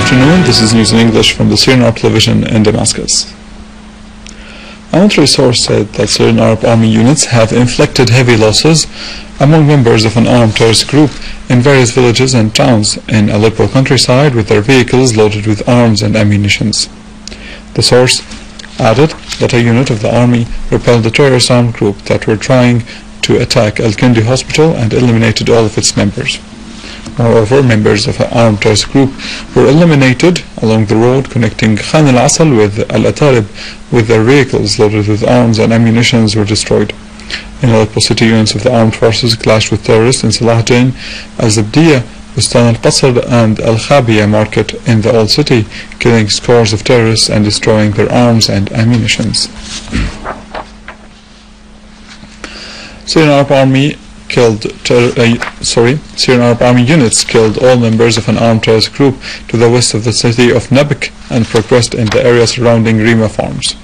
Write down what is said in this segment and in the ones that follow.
afternoon. This is news in English from the Syrian Arab television in Damascus. A military source said that Syrian Arab Army units have inflicted heavy losses among members of an armed terrorist group in various villages and towns in Aleppo countryside with their vehicles loaded with arms and ammunitions. The source added that a unit of the army repelled the terrorist armed group that were trying to attack Al-Kindi hospital and eliminated all of its members. Moreover, members of an armed terrorist group were eliminated along the road connecting Khan al-Asal with al-Adib, with their vehicles loaded with arms and ammunitions were destroyed. In Aleppo city, units of the armed forces clashed with terrorists in Salahuddin, al-Zabdiya, Bustan al-Qasr and al-Khabiya market in the old city, killing scores of terrorists and destroying their arms and ammunitions. Syrian Arab Army Syrian Arab Army units killed all members of an armed terrorist group to the west of the city of Nabk and progressed in the area surrounding Rima farms.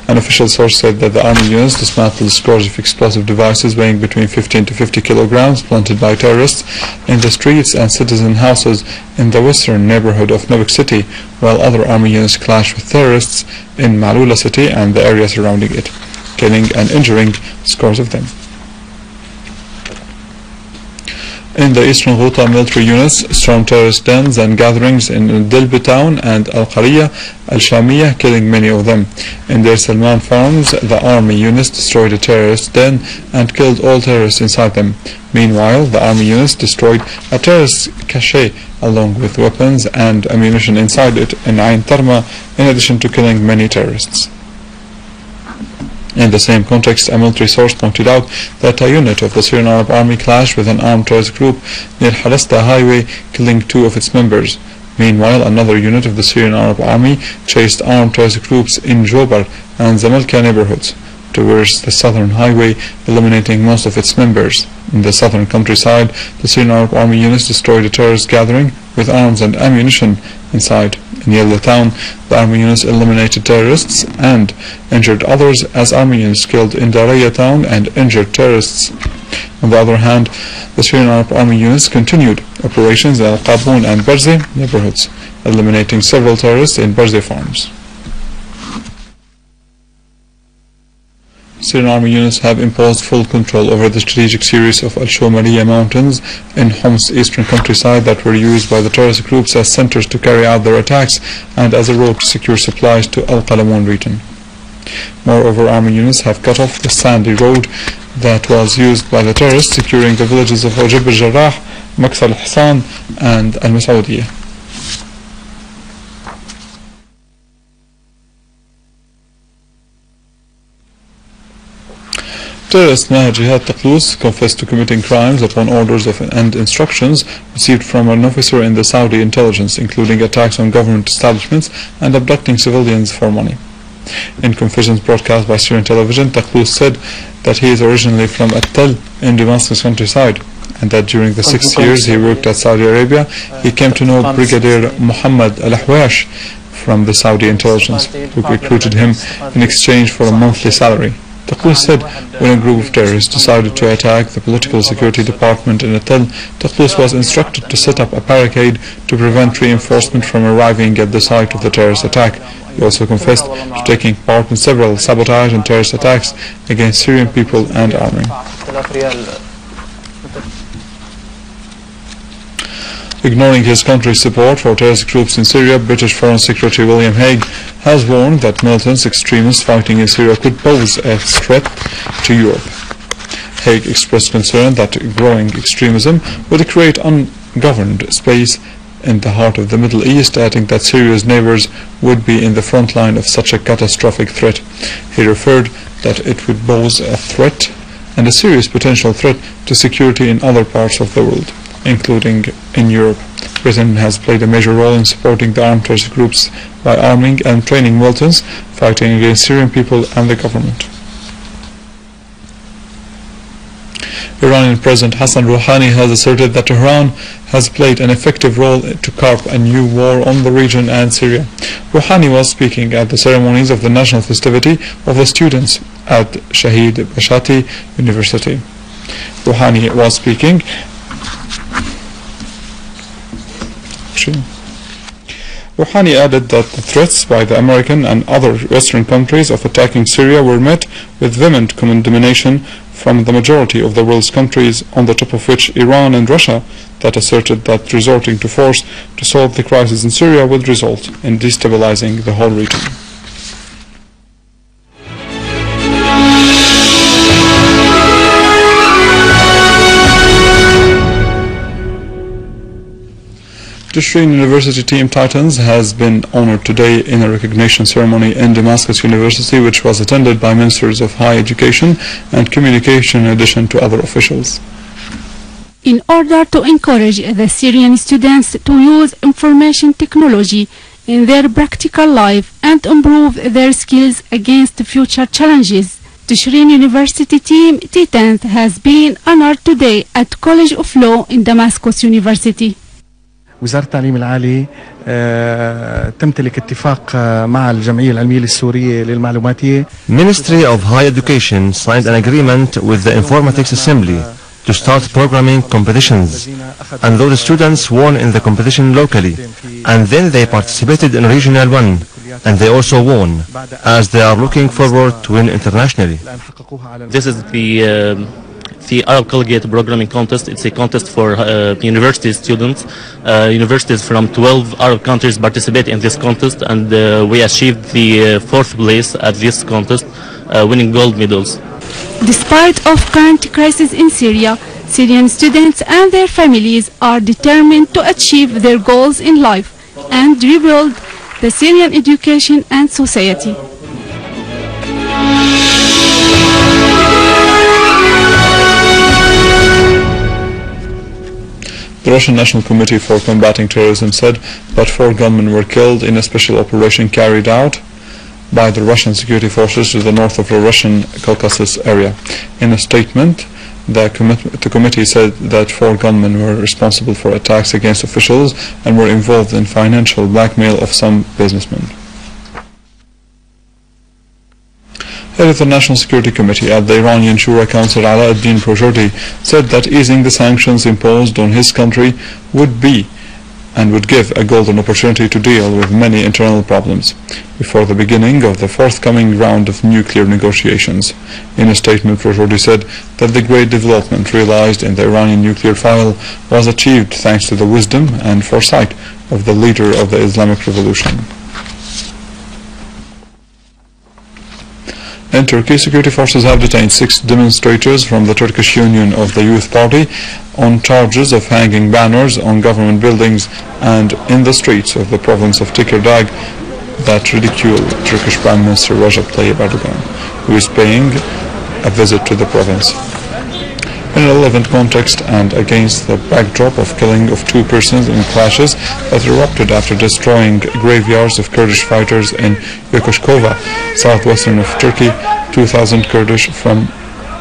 An official source said that the army units dismantled scores of explosive devices weighing between 15 to 50 kilograms planted by terrorists in the streets and citizen houses in the western neighborhood of Nabk city, while other army units clashed with terrorists in Malula city and the area surrounding it, killing and injuring scores of them. In the eastern Ghouta, military units stormed terrorist dens and gatherings in al-Dalbeh town and al-Qarieh, al-Shamiya, killing many of them. In Deir Salman farms, the army units destroyed a terrorist den and killed all terrorists inside them. Meanwhile, the army units destroyed a terrorist cashe along with weapons and ammunition inside it in Ein Tarma, in addition to killing many terrorists. In the same context, a military source pointed out that a unit of the Syrian Arab Army clashed with an armed terrorist group near Halasta highway, killing 2 of its members. Meanwhile, another unit of the Syrian Arab Army chased armed terrorist groups in Jobar and Zamalka neighborhoods towards the southern highway, eliminating most of its members. In the southern countryside, the Syrian Arab Army units destroyed a terrorist gathering with arms and ammunition inside. In Yella town, the army units eliminated terrorists and injured others, as army units killed in Daraya town and injured terrorists. On the other hand, the Syrian Arab Army units continued operations in al-Qabun and Barzi neighborhoods, eliminating several terrorists in Barzi farms. Syrian Army units have imposed full control over the strategic series of al-Shamiya mountains in Homs's eastern countryside that were used by the terrorist groups as centers to carry out their attacks and as a road to secure supplies to al-Qalamun region. Moreover, army units have cut off the sandy road that was used by the terrorists, securing the villages of Ujib al-Jarrah, Maqsa al-Hisan and al-Mas'udiyah. Terrorist Jihad confessed to committing crimes upon orders of and instructions received from an officer in the Saudi intelligence, including attacks on government establishments and abducting civilians for money. In confessions broadcast by Syrian television, Taqlous said that he is originally from At-Tal in Damascus countryside, and that during the 6 years he worked at Saudi Arabia, he came to know Brigadier Muhammad al-Ahwash from the Saudi intelligence, who recruited him in exchange for a monthly salary. Taqlous said when a group of terrorists decided to attack the political security department in At-Tal, Taqlous was instructed to set up a barricade to prevent reinforcement from arriving at the site of the terrorist attack. He also confessed to taking part in several sabotage and terrorist attacks against Syrian people and army. Ignoring his country's support for terrorist groups in Syria, British Foreign Secretary William Hague has warned that militant extremists fighting in Syria could pose a threat to Europe. Hague expressed concern that growing extremism would create ungoverned space in the heart of the Middle East, adding that Syria's neighbors would be in the front line of such a catastrophic threat. He referred that it would pose a threat and a serious potential threat to security in other parts of the world, including in Europe. Britain has played a major role in supporting the armed terrorist groups by arming and training militants fighting against Syrian people and the government. Iranian President Hassan Rouhani has asserted that Tehran has played an effective role to curb a new war on the region and Syria. Rouhani was speaking at the ceremonies of the national festivity of the students at Shahid Bashati University. Rouhani was speaking Rouhani added that the threats by the American and other Western countries of attacking Syria were met with vehement condemnation from the majority of the world's countries, on the top of which Iran and Russia, that asserted that resorting to force to solve the crisis in Syria would result in destabilizing the whole region. The Syrian University Team Titans has been honored today in a recognition ceremony in Damascus University, which was attended by ministers of higher education and communication in addition to other officials. In order to encourage the Syrian students to use information technology in their practical life and improve their skills against future challenges, the Syrian University Team Titans has been honored today at College of Law in Damascus University. وزارة التعليم العالي تمتلك اتفاق مع الجمعية العلمية السورية للمعلوماتية. Ministry of Higher Education signed an agreement with the Informatics Assembly to start programming competitions, and those students won in the competition locally, and then they participated in Regional 1, and they also won, as they are looking forward to win internationally. This is the Arab Collegiate Programming Contest. It's a contest for university students. Universities from 12 Arab countries participate in this contest, and we achieved the 4th place at this contest, winning gold medals. Despite of current crisis in Syria, Syrian students and their families are determined to achieve their goals in life and rebuild the Syrian education and society. The Russian National Committee for Combating Terrorism said that 4 gunmen were killed in a special operation carried out by the Russian security forces to the north of the Russian Caucasus area. In a statement, the committee said that 4 gunmen were responsible for attacks against officials and were involved in financial blackmail of some businessmen. Head of the National Security Committee at the Iranian Shura Council, al-Adib said that easing the sanctions imposed on his country would give a golden opportunity to deal with many internal problems before the beginning of the forthcoming round of nuclear negotiations. In a statement, Projodi said that the great development realized in the Iranian nuclear file was achieved thanks to the wisdom and foresight of the leader of the Islamic Revolution. In Turkey, security forces have detained 6 demonstrators from the Turkish Union of the Youth Party on charges of hanging banners on government buildings and in the streets of the province of Tekirdağ that ridicule Turkish Prime Minister Recep Tayyip Erdogan, who is paying a visit to the province. In a relevant context and against the backdrop of killing of 2 persons in clashes that erupted after destroying graveyards of Kurdish fighters in Yokushkova, southwestern of Turkey, 2,000 Kurdish from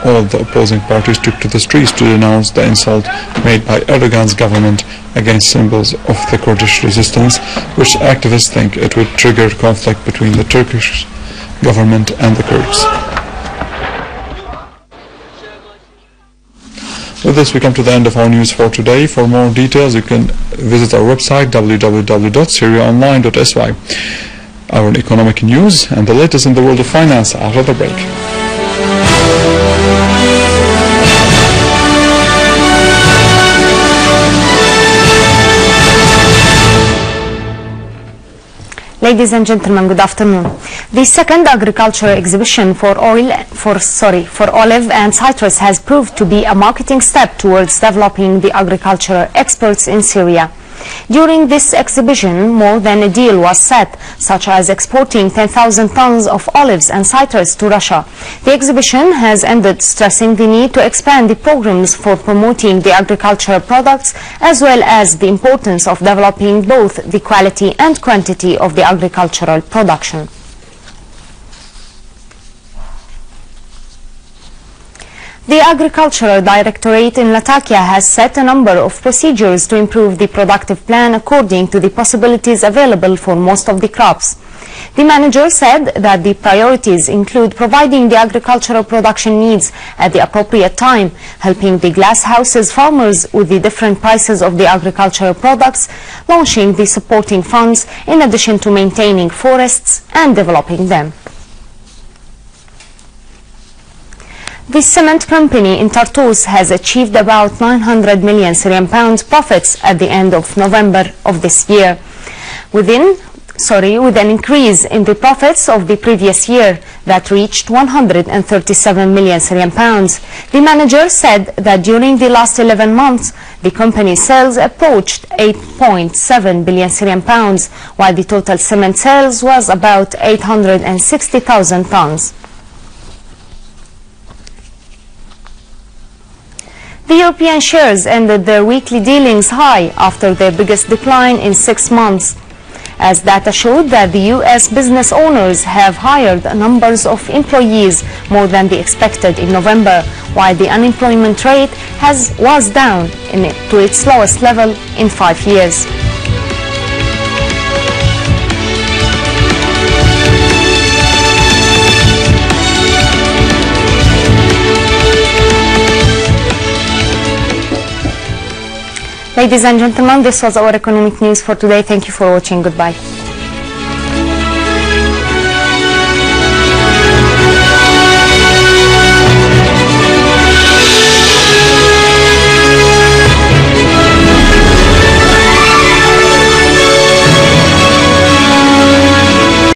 all the opposing parties took to the streets to denounce the insult made by Erdogan's government against symbols of the Kurdish resistance, which activists think it would trigger conflict between the Turkish government and the Kurds. With this, we come to the end of our news for today. For more details, you can visit our website www.syriaonline.sy. Our economic news and the latest in the world of finance after the break. Ladies and gentlemen, good afternoon. The second agriculture exhibition for olive and citrus has proved to be a marketing step towards developing the agricultural experts in Syria. During this exhibition, more than a deal was set, such as exporting 10,000 tons of olives and citrus to Russia. The exhibition has ended stressing the need to expand the programs for promoting the agricultural products, as well as the importance of developing both the quality and quantity of the agricultural production. The Agricultural Directorate in Latakia has set a number of procedures to improve the productive plan according to the possibilities available for most of the crops. The manager said that the priorities include providing the agricultural production needs at the appropriate time, helping the glasshouses farmers with the different prices of the agricultural products, launching the supporting funds, in addition to maintaining forests and developing them. The cement company in Tartus has achieved about 900 million Syrian pounds profits at the end of November of this year, with an increase in the profits of the previous year that reached 137 million Syrian pounds. The manager said that during the last 11 months, the company's sales approached 8.7 billion Syrian pounds, while the total cement sales was about 860,000 tons. The European shares ended their weekly dealings high after their biggest decline in 6 months, as data showed that the US business owners have hired numbers of employees more than they expected in November, while the unemployment rate was down to its lowest level in 5 years. Ladies and gentlemen, this was our economic news for today. Thank you for watching. Goodbye.